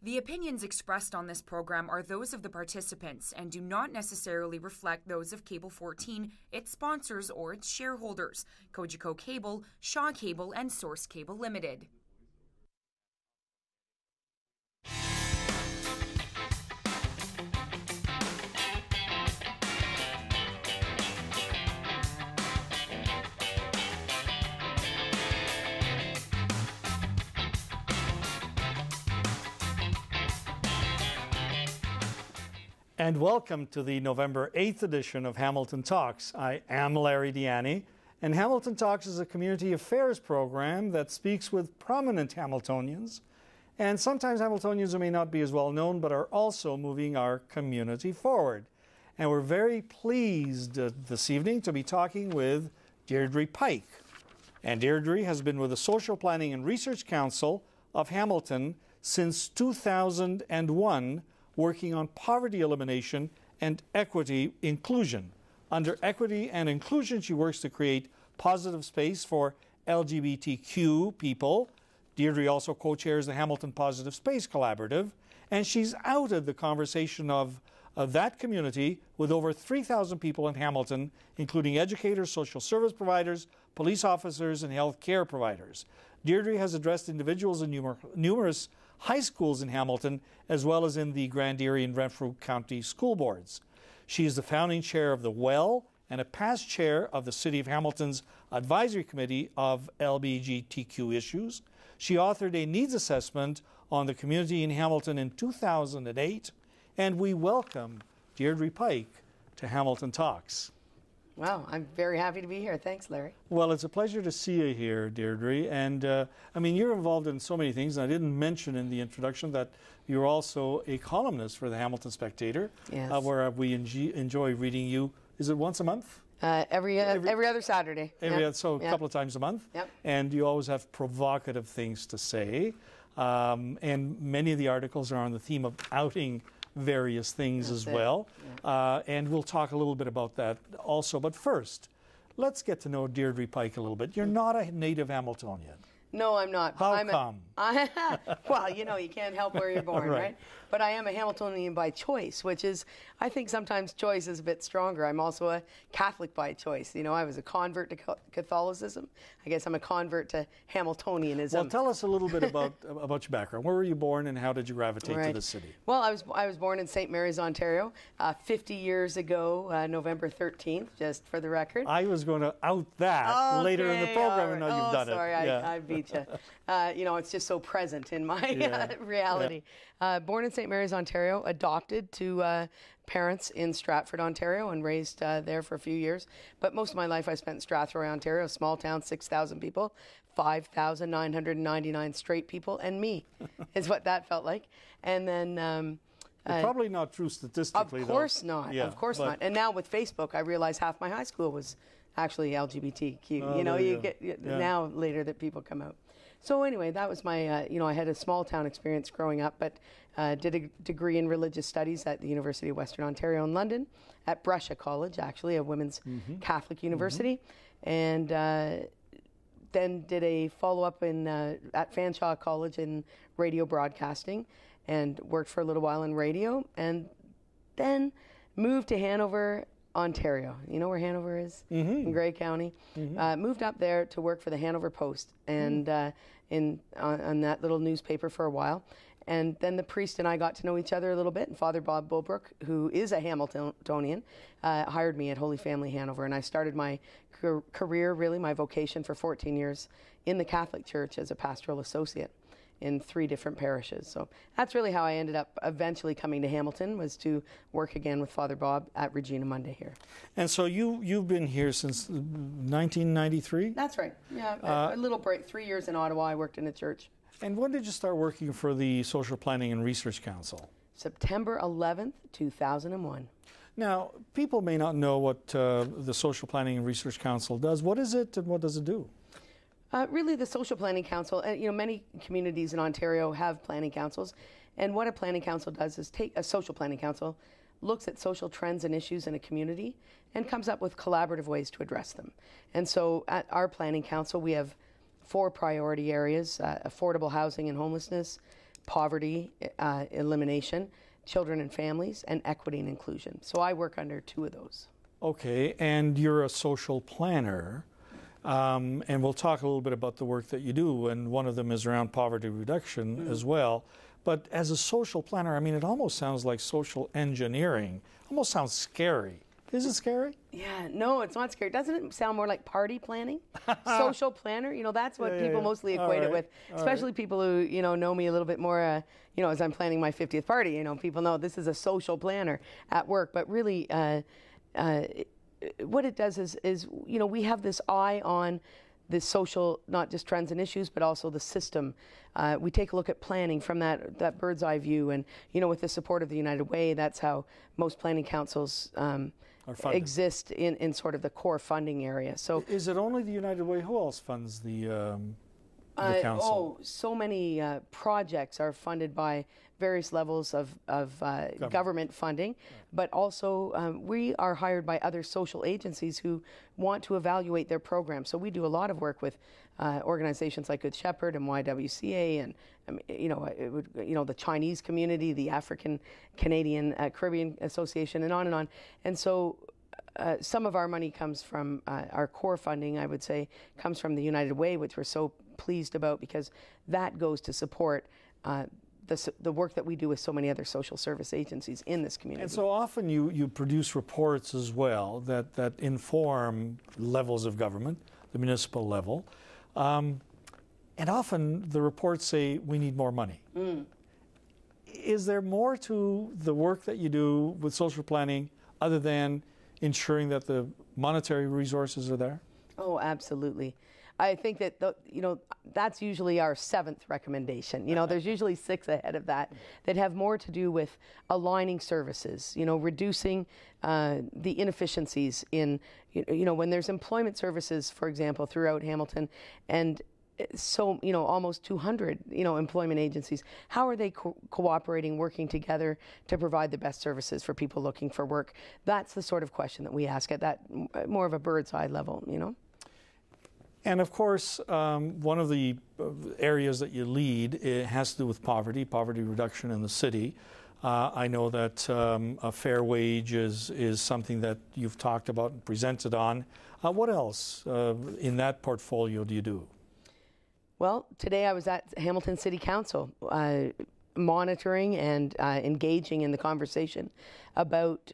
The opinions expressed on this program are those of the participants and do not necessarily reflect those of Cable 14, its sponsors, or its shareholders, Cogeco Cable, Shaw Cable, and Source Cable Limited. And welcome to the November 8th edition of Hamilton Talks. I am Larry Di Ianni, and Hamilton Talks is a community affairs program that speaks with prominent Hamiltonians, and sometimes Hamiltonians who may not be as well known but are also moving our community forward. And we're very pleased this evening to be talking with Deirdre Pike. And Deirdre has been with the Social Planning and Research Council of Hamilton since 2001, working on poverty elimination and equity inclusion. Under equity and inclusion, she works to create positive space for LGBTQ people. Deirdre also co-chairs the Hamilton Positive Space Collaborative, and she's outed the conversation of that community with over 3,000 people in Hamilton, including educators, social service providers, police officers, and health care providers. Deirdre has addressed individuals in numerous high schools in Hamilton, as well as in the Grand Erie and Renfrew County school boards. She is the founding chair of the WELL and a past chair of the City of Hamilton's Advisory Committee of LGBTQ issues. She authored a needs assessment on the community in Hamilton in 2008, and we welcome Deirdre Pike to Hamilton Talks. Wow, I'm very happy to be here. Thanks, Larry. Well, it's a pleasure to see you here, Deirdre. And I mean, you're involved in so many things. And I didn't mention in the introduction that you're also a columnist for the Hamilton Spectator, yes. Where we enjoy reading you. Is it once a month? Every other Saturday. So a couple of times a month. Yep. And you always have provocative things to say. And many of the articles are on the theme of outing various things as well. Yeah. And we'll talk a little bit about that also. But first, let's get to know Deirdre Pike a little bit. You're not a native Hamiltonian. No, I'm not. How come? Well, you know, you can't help where you're born, right? But I am a Hamiltonian by choice, which is, I think sometimes choice is a bit stronger. I'm also a Catholic by choice. You know, I was a convert to Catholicism. I guess I'm a convert to Hamiltonianism. Well, tell us a little bit about your background. Where were you born and how did you gravitate to the city? Well, I was born in St. Mary's, Ontario, 50 years ago, November 13th, just for the record. I was going to out that later in the program, and now you've done sorry, it. I beat you. You know, it's just so present in my reality. Born in St. Mary's, Ontario, adopted to parents in Stratford, Ontario, and raised there for a few years. But most of my life I spent in Strathroy, Ontario, a small town, 6,000 people, 5,999 straight people, and me is what that felt like. And then... probably not true statistically, Of course though. not. Yeah, of course not. And now with Facebook, I realize half my high school was actually LGBTQ. Oh, you know, you get now later that people come out. So anyway, that was my, you know, I had a small town experience growing up, but did a degree in religious studies at the University of Western Ontario in London, at Brescia College, actually, a women's Catholic university, and then did a follow-up at Fanshawe College in radio broadcasting, and worked for a little while in radio, and then moved to Hanover, Ontario. You know where Hanover is? In Grey County. Moved up there to work for the Hanover Post and on that little newspaper for a while. And then the priest and I got to know each other a little bit, and Father Bob Bulbrook, who is a Hamiltonian, hired me at Holy Family Hanover, and I started my career, really my vocation, for 14 years in the Catholic Church as a pastoral associate in 3 different parishes. So that's really how I ended up eventually coming to Hamilton, was to work again with Father Bob at Regina Mundi here. And so you've been here since 1993? That's right. Yeah, a little break. 3 years in Ottawa, I worked in a church. And when did you start working for the Social Planning and Research Council? September 11th, 2001. Now, people may not know what the Social Planning and Research Council does. What is it and what does it do? Really, the Social Planning Council, you know, many communities in Ontario have planning councils, and what a planning council does is take a social planning council, looks at social trends and issues in a community, and comes up with collaborative ways to address them. And so at our planning council, we have 4 priority areas: affordable housing and homelessness, poverty elimination, children and families, and equity and inclusion. So I work under 2 of those. Okay, and you're a social planner, and we'll talk a little bit about the work that you do, and one of them is around poverty reduction as well. But as a social planner, I mean, it almost sounds like social engineering. Almost sounds scary. Is it scary? Yeah, no, it's not scary. Doesn't it sound more like party planning? Social planner, that's what people mostly equate it with, especially people who, know me a little bit more, as I'm planning my 50th party. People know this is a social planner at work. But really, what it does is, we have this eye on the social, not just trends and issues, but also the system. We take a look at planning from that bird's eye view, and with the support of the United Way, that's how most planning councils exist in sort of the core funding area. So, is it only the United Way? Who else funds the council? So many projects are funded by various levels of government funding, but also we are hired by other social agencies who want to evaluate their programs. So we do a lot of work with organizations like Good Shepherd and YWCA, and the Chinese community, the African Canadian Caribbean Association, and on and on. And so some of our money comes from our core funding, I would say, comes from the United Way, which we're so pleased about, because that goes to support the work that we do with so many other social service agencies in this community. And so often you produce reports as well that inform levels of government, the municipal level. And often the reports say we need more money. Is there more to the work that you do with social planning other than ensuring that the monetary resources are there? Oh, absolutely. I think that that's usually our 7th recommendation. There's usually 6 ahead of that have more to do with aligning services. Reducing the inefficiencies in when there's employment services, for example, throughout Hamilton, and so almost 200 employment agencies. How are they cooperating, working together to provide the best services for people looking for work? That's the sort of question that we ask at that more of a bird's eye level. And of course, one of the areas that you lead, it has to do with poverty reduction in the city. I know that a fair wage is something that you've talked about and presented on. What else in that portfolio do you do? Well, today I was at Hamilton City Council monitoring and engaging in the conversation about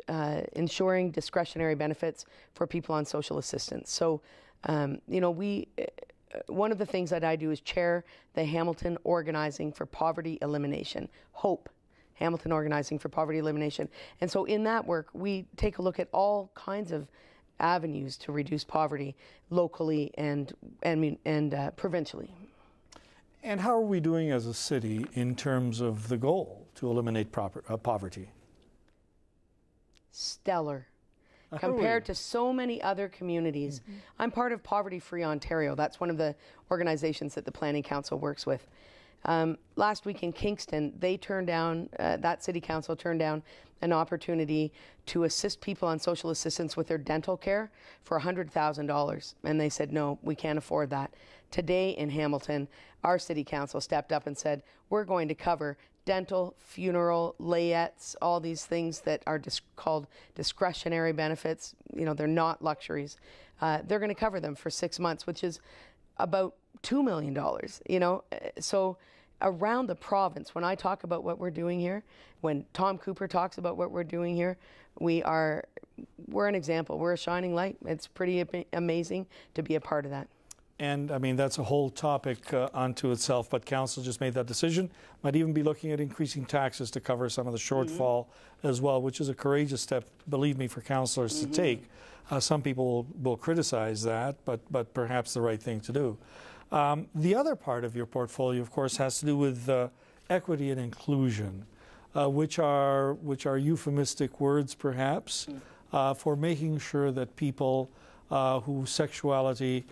ensuring discretionary benefits for people on social assistance. So, one of the things that I do is chair the Hamilton Organizing for Poverty Elimination, HOPE, Hamilton Organizing for Poverty Elimination. And so in that work, we take a look at all kinds of avenues to reduce poverty locally and provincially. And how are we doing as a city in terms of the goal to eliminate poverty? Stellar. Compared to so many other communities. I'm part of Poverty Free Ontario. That's one of the organizations that the Planning Council works with. Last week in Kingston, they turned down, that city council turned down an opportunity to assist people on social assistance with their dental care for $100,000. And they said, no, we can't afford that. Today in Hamilton, our city council stepped up and said, we're going to cover dental, funeral, layettes, all these things that are called discretionary benefits. They're not luxuries. They're going to cover them for 6 months, which is about $2 million, So around the province, when I talk about what we're doing here, when Tom Cooper talks about what we're doing here, we're an example. We're a shining light. It's pretty amazing to be a part of that. And I mean, that's a whole topic unto itself, but council just made that decision. Might even be looking at increasing taxes to cover some of the shortfall as well, which is a courageous step, believe me, for councillors to take. Some people will criticize that, but perhaps the right thing to do. The other part of your portfolio, of course, has to do with equity and inclusion, which are euphemistic words, perhaps, for making sure that people whose sexuality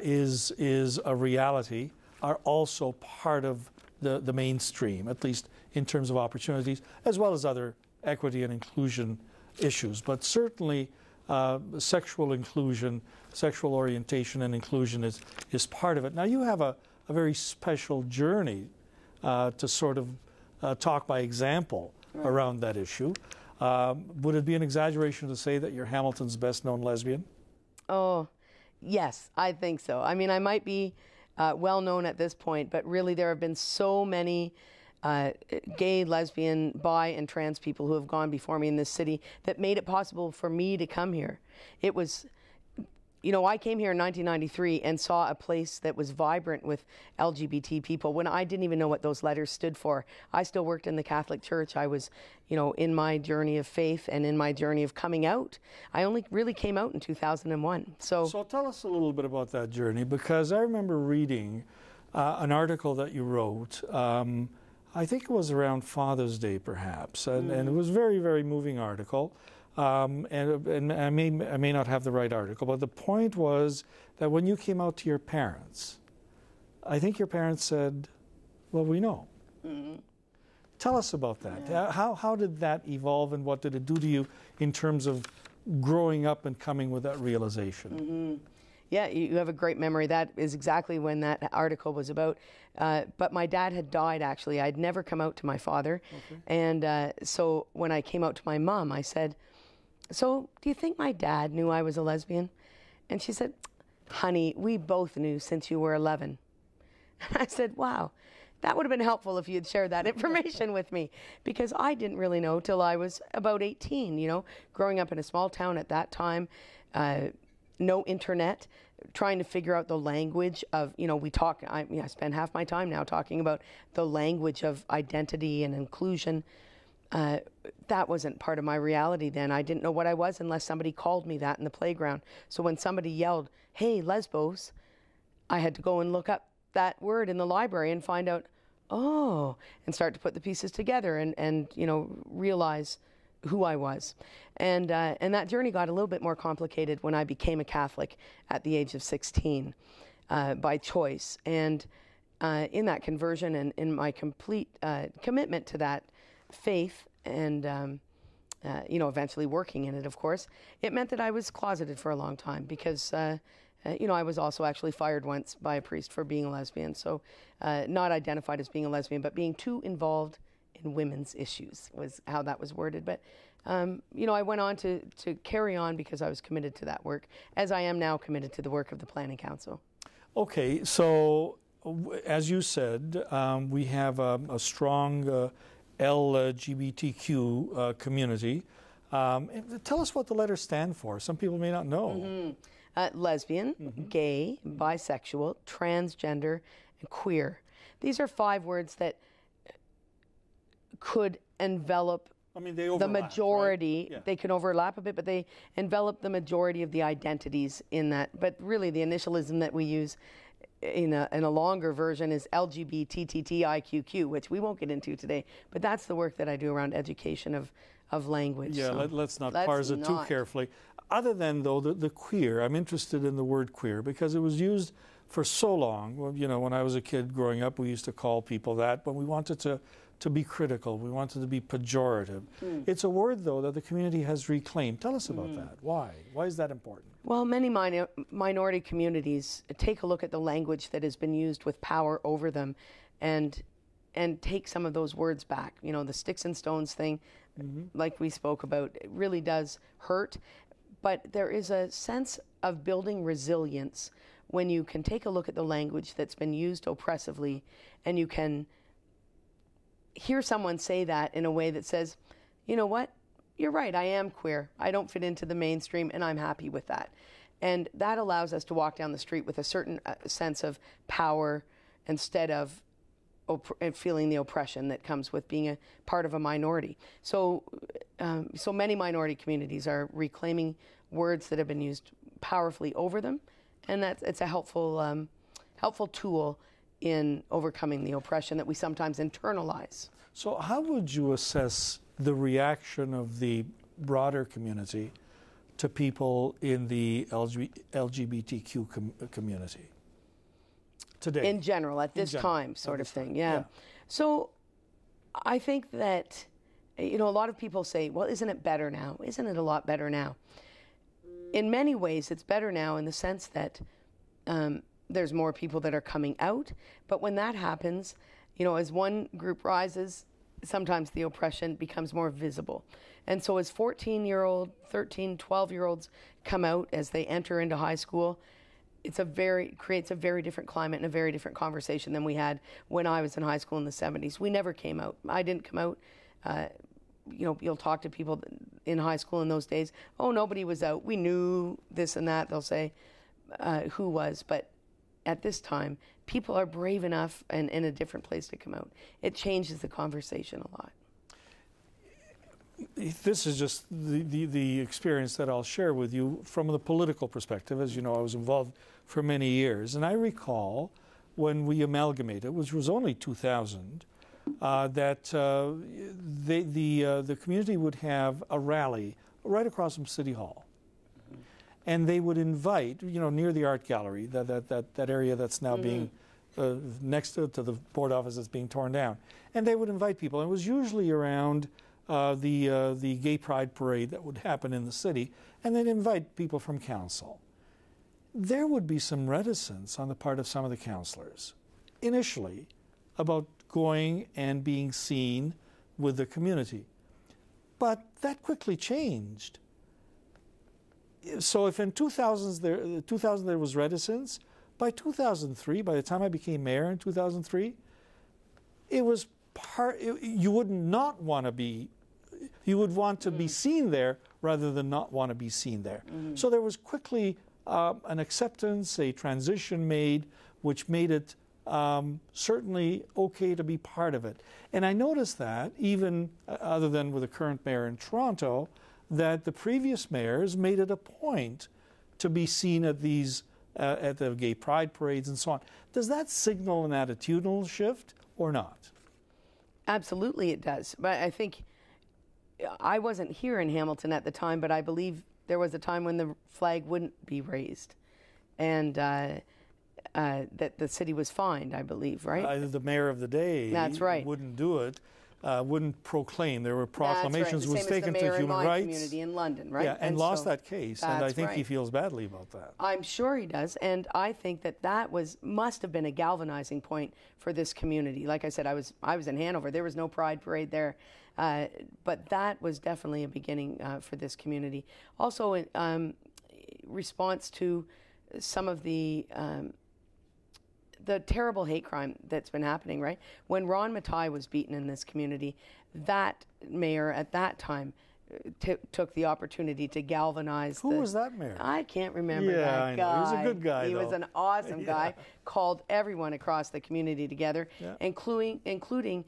is a reality are also part of the mainstream, at least in terms of opportunities, as well as other equity and inclusion issues. But certainly sexual inclusion, sexual orientation and inclusion is part of it. Now you have a very special journey to sort of talk by example around that issue. Would it be an exaggeration to say that you're Hamilton's best-known lesbian? Oh, yes, I think so. I mean, I might be well known at this point, but really there have been so many gay, lesbian, bi, and trans people who have gone before me in this city that made it possible for me to come here. It was, you know, I came here in 1993 and saw a place that was vibrant with LGBT people when I didn't even know what those letters stood for. I still worked in the Catholic Church. I was, you know, in my journey of faith and in my journey of coming out. I only really came out in 2001. So tell us a little bit about that journey, because I remember reading an article that you wrote. I think it was around Father's Day, perhaps, and it was a very, very moving article. And I may not have the right article, but the point was that when you came out to your parents, I think your parents said, well, we know. Tell us about that. Yeah. How did that evolve, and what did it do to you in terms of growing up and coming with that realization? Yeah, you have a great memory. That is exactly when that article was about. But my dad had died, actually. I'd never come out to my father. Okay. And so when I came out to my mom, I said, so do you think my dad knew I was a lesbian? And she said, honey, we both knew since you were 11. And I said, wow, that would have been helpful if you'd shared that information with me, because I didn't really know till I was about 18, you know, growing up in a small town at that time, no internet, trying to figure out the language of, you know, I spend half my time now talking about the language of identity and inclusion. That wasn't part of my reality then. I didn't know what I was unless somebody called me that in the playground. So when somebody yelled, hey, lesbos, I had to go and look up that word in the library and find out, oh, and start to put the pieces together and you know, realize who I was. And that journey got a little bit more complicated when I became a Catholic at the age of 16 by choice. And in that conversion and in my complete commitment to that faith and, you know, eventually working in it, of course, it meant that I was closeted for a long time because, you know, I was also actually fired once by a priest for being a lesbian. So not identified as being a lesbian, but being too involved in women's issues was how that was worded. But, you know, I went on to carry on because I was committed to that work, as I am now committed to the work of the Planning Council. Okay, so as you said, we have a strong LGBTQ community. Tell us what the letters stand for. Some people may not know. Lesbian, gay, bisexual, transgender, and queer. These are 5 words that could envelop they overlap, the majority. Right? Yeah. They can overlap a bit, but they envelop the majority of the identities in that. But really, the initialism that we use in a longer version is LGBTTIQQ, which we won't get into today. But that's the work that I do around education of language. Yeah, so let's not parse it too carefully. Other than, though, the queer, I'm interested in the word queer because it was used for so long. Well, you know, when I was a kid growing up, we used to call people that, but we wanted to be critical. We wanted to be pejorative. It's a word, though, that the community has reclaimed. Tell us about that. Why? Why is that important? Well, many minority communities take a look at the language that has been used with power over them and take some of those words back. You know, the sticks and stones thing, like we spoke about, it really does hurt. But there is a sense of building resilience when you can take a look at the language that's been used oppressively and you can hear someone say that in a way that says, you know what, you're right, I am queer. I don't fit into the mainstream and I'm happy with that. And that allows us to walk down the street with a certain sense of power instead of feeling the oppression that comes with being a part of a minority. So many minority communities are reclaiming words that have been used powerfully over them, and it's a helpful tool in overcoming the oppression that we sometimes internalize. So how would you assess the reaction of the broader community to people in the LGBTQ community today? In general, at this time, sort of thing, yeah. So I think that, you know, a lot of people say, well, isn't it better now? Isn't it a lot better now? In many ways, it's better now in the sense that there's more people that are coming out. But when that happens, as one group rises, sometimes the oppression becomes more visible. And so as 14-year-old, 13, 12-year-olds come out as they enter into high school, creates a very different climate and a very different conversation than we had when I was in high school in the 70s. We never came out. I didn't come out. You'll talk to people in high school in those days. Oh, nobody was out. We knew this and that, they'll say, who was. But at this time, people are brave enough and in a different place to come out. It changes the conversation a lot. This is just the experience that I'll share with you from the political perspective. As you know, I was involved for many years. And I recall when we amalgamated, which was only 2000, that the community would have a rally right across from City Hall. And they would invite, near the art gallery, that area that's now being next to the board office that's being torn down. And they would invite people. And it was usually around the gay pride parade that would happen in the city, and they'd invite people from council. There would be some reticence on the part of some of the councillors initially about going and being seen with the community. But that quickly changed. So if in 2000 there was reticence, by 2003, by the time I became mayor in 2003, it was you would not want to be, you would want to be seen there rather than not want to be seen there. So there was quickly an acceptance, a transition made, which made it certainly okay to be part of it. And I noticed that, even other than with the current mayor in Toronto, that the previous mayors made it a point to be seen at these, at the gay pride parades and so on. Does that signal an attitudinal shift or not? Absolutely it does. But I think, I wasn't here in Hamilton at the time, but I believe there was a time when the flag wouldn't be raised. And that the city was fined, I believe, right? The mayor of the day That's right. wouldn't do it, wouldn't proclaim. There were proclamations. That's right. Was taken to human rights. Community in London, right? Yeah, and lost that case. And I think right. he feels badly about that. I'm sure he does. And I think that must have been a galvanizing point for this community. Like I said, I was in Hanover. There was no pride parade there. But that was definitely a beginning for this community. Also, in response to some of the terrible hate crime that's been happening, right? When Ron Matai was beaten in this community, that mayor at that time took the opportunity to galvanize. Who was that mayor? I can't remember that guy. I know. He was a good guy, He though. was an awesome guy, called everyone across the community together, including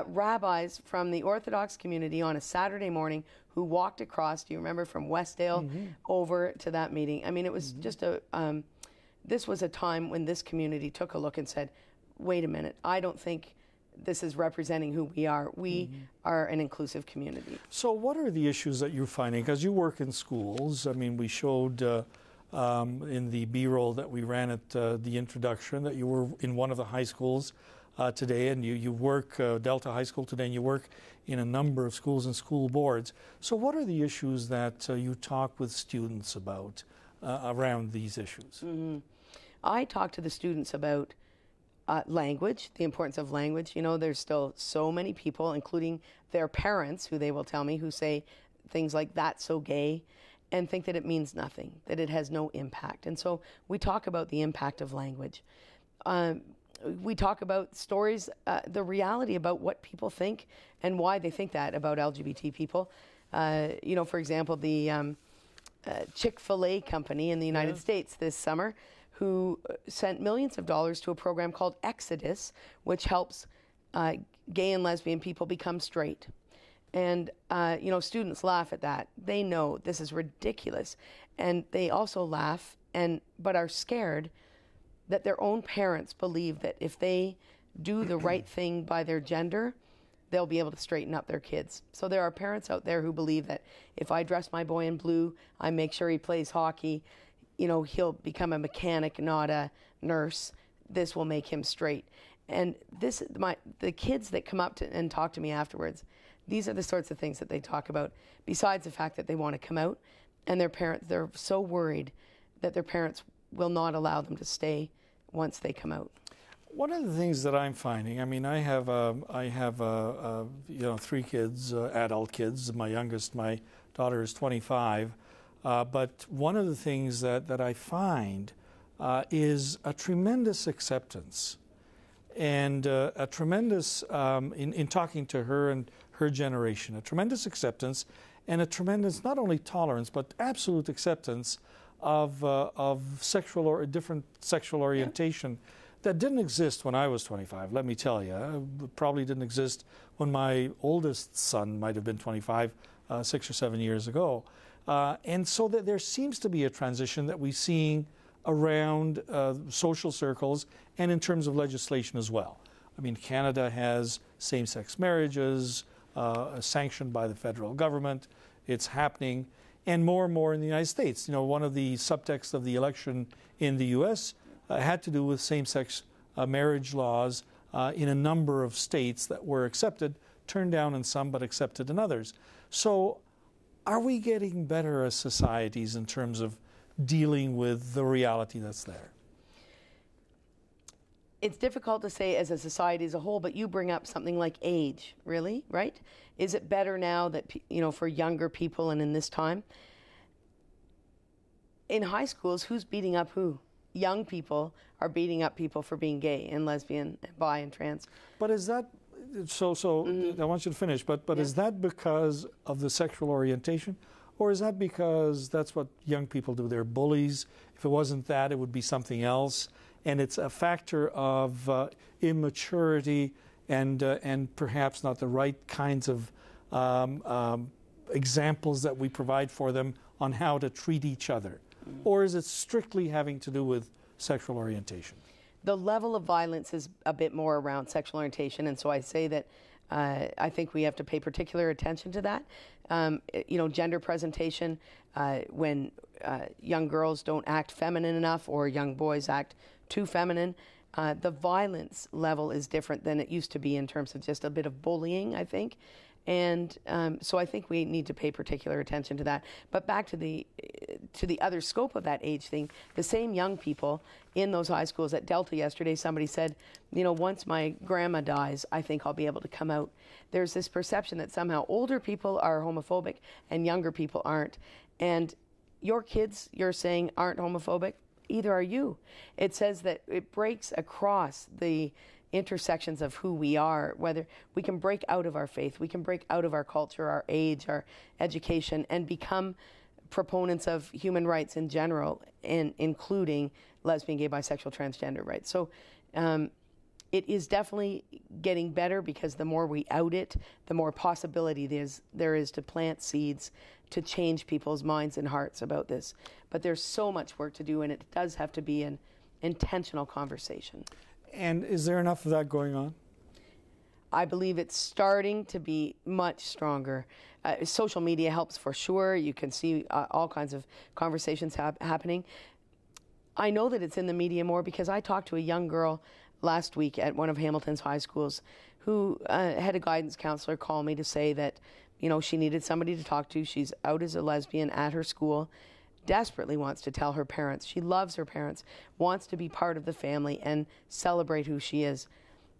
rabbis from the Orthodox community on a Saturday morning who walked across, do you remember, from Westdale over to that meeting. I mean, it was just this was a time when this community took a look and said, wait a minute, I don't think this is representing who we are. We are an inclusive community. So what are the issues that you're finding? Because you work in schools. I mean, we showed in the B-roll that we ran at the introduction that you were in one of the high schools today, and you work Delta High School today, and you work in a number of schools and school boards. So what are the issues that you talk with students about around these issues? I talk to the students about language, the importance of language. You know, there's still so many people, including their parents, who they will tell me, who say things like, that's so gay, and think that it means nothing, that it has no impact. And so we talk about the impact of language. We talk about stories, the reality about what people think and why they think that about LGBT people. You know, for example, the Chick-fil-A company in the United States this summer, who sent millions of dollars to a program called Exodus, which helps gay and lesbian people become straight. And, you know, students laugh at that. They know this is ridiculous. And they also laugh but are scared that their own parents believe that if they do the right thing by their gender, they'll be able to straighten up their kids. So there are parents out there who believe that if I dress my boy in blue, I make sure he plays hockey, you know, he'll become a mechanic, not a nurse. This will make him straight. And the kids that come up and talk to me afterwards, these are the sorts of things that they talk about, besides the fact that they want to come out, and they're so worried that their parents will not allow them to stay once they come out. One of the things that I'm finding, I mean, I have 3 kids, adult kids. My youngest, my daughter, is 25. But one of the things that I find is a tremendous acceptance, and a tremendous, in talking to her and her generation, a tremendous acceptance, and a tremendous not only tolerance but absolute acceptance of sexual or different sexual orientation. Yeah. That didn't exist when I was 25, let me tell you. It probably didn't exist when my oldest son might have been 25, 6 or 7 years ago. And so that there seems to be a transition that we're seeing around social circles and in terms of legislation as well. I mean, Canada has same-sex marriages sanctioned by the federal government. It's happening, and more in the United States. You know, one of the subtexts of the election in the U.S. Had to do with same-sex marriage laws in a number of states that were accepted, turned down in some, but accepted in others. So are we getting better as societies in terms of dealing with the reality that's there? It's difficult to say as a society as a whole, but you bring up something like age, really, right? Is it better now that, for younger people and in this time? In high schools, who's beating up who? Young people are beating up people for being gay and lesbian, and bi and trans. But is that so? I want you to finish. But yeah. Is that because of the sexual orientation, or is that because that's what young people do? They're bullies. If it wasn't that, it would be something else. And it's a factor of immaturity and perhaps not the right kinds of examples that we provide for them on how to treat each other. Or is it strictly having to do with sexual orientation? The level of violence is a bit more around sexual orientation, and so I say that I think we have to pay particular attention to that. Gender presentation, when young girls don't act feminine enough or young boys act too feminine, the violence level is different than it used to be in terms of just a bit of bullying, I think. And so I think we need to pay particular attention to that. But back to the other scope of that age thing, the same young people in those high schools at Delta yesterday, somebody said, once my grandma dies, I think I'll be able to come out. There's this perception that somehow older people are homophobic and younger people aren't. And your kids, you're saying, aren't homophobic. Either are you. It says that it breaks across the intersections of who we are, whether we can break out of our faith, we can break out of our culture, our age, our education, and become proponents of human rights in general, and including lesbian, gay, bisexual, transgender rights. So it is definitely getting better, because the more we out it, the more possibility there is to plant seeds to change people's minds and hearts about this. But there's so much work to do, and it does have to be an intentional conversation. And is there enough of that going on? I believe it's starting to be much stronger. Social media helps for sure. You can see all kinds of conversations happening. I know that it's in the media more because I talked to a young girl last week at one of Hamilton's high schools who had a guidance counselor call me to say that, she needed somebody to talk to. She's out as a lesbian at her school, desperately wants to tell her parents. She loves her parents, wants to be part of the family and celebrate who she is.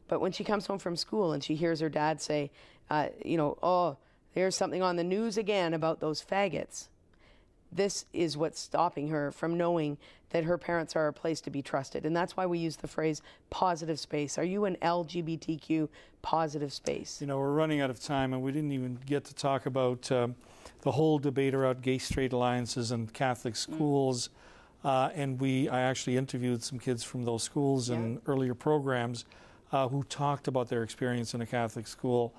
But when she comes home from school and she hears her dad say, oh, there's something on the news again about those faggots, this is what's stopping her from knowing that her parents are a place to be trusted. And that's why we use the phrase positive space. Are you an LGBTQ positive space? We're running out of time, and we didn't even get to talk about the whole debate around gay-straight alliances in Catholic schools. And I actually interviewed some kids from those schools in earlier programs who talked about their experience in a Catholic school.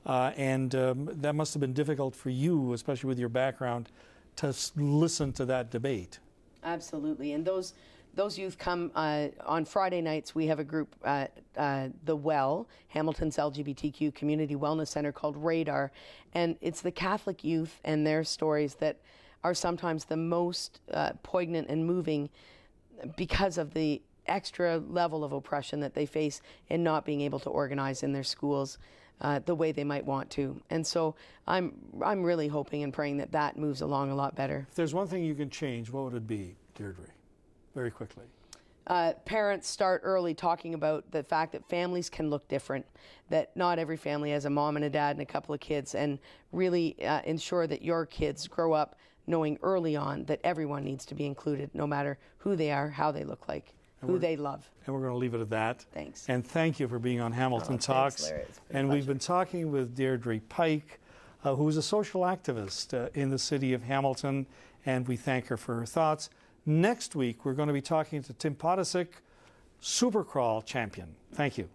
And that must have been difficult for you, especially with your background, to listen to that debate. Absolutely. And those youth come on Friday nights. We have a group at the Well, Hamilton's LGBTQ Community Wellness Center, called Radar. And it's the Catholic youth and their stories that are sometimes the most poignant and moving, because of the extra level of oppression that they face in not being able to organize in their schools the way they might want to. And so I'm really hoping and praying that moves along a lot better. If there's one thing you can change, what would it be, Deirdre? Very quickly. parents start early talking about the fact that families can look different, that not every family has a mom and a dad and a couple of kids, and really ensure that your kids grow up knowing early on that everyone needs to be included, no matter who they are, how they look like, who they love. And we're going to leave it at that. Thanks. And thank you for being on Hamilton Talks. Thanks, Larry. And we've been talking with Deirdre Pike, who's a social activist in the city of Hamilton, and we thank her for her thoughts. Next week, we're going to be talking to Tim Podesic, Supercrawl champion. Thank you.